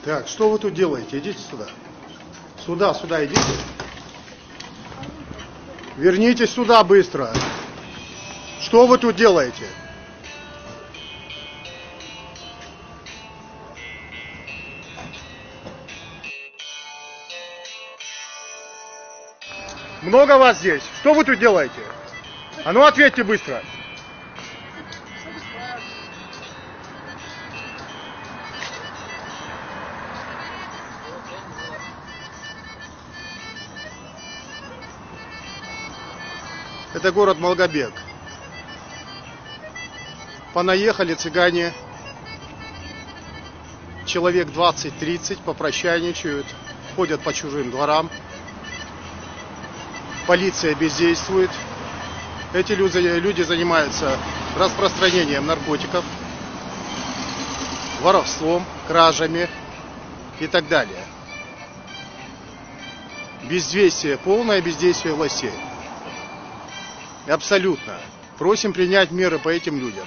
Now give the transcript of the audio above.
Так, что вы тут делаете? Идите сюда. Сюда идите. Вернитесь сюда быстро. Что вы тут делаете? Много вас здесь. Что вы тут делаете? А ну ответьте быстро. Это город Малгобек. Понаехали цыгане, человек 20-30, попрошайничают, ходят по чужим дворам. Полиция бездействует. Эти люди занимаются распространением наркотиков, воровством, кражами и так далее. Бездействие, полное бездействие властей. Абсолютно. Просим принять меры по этим людям.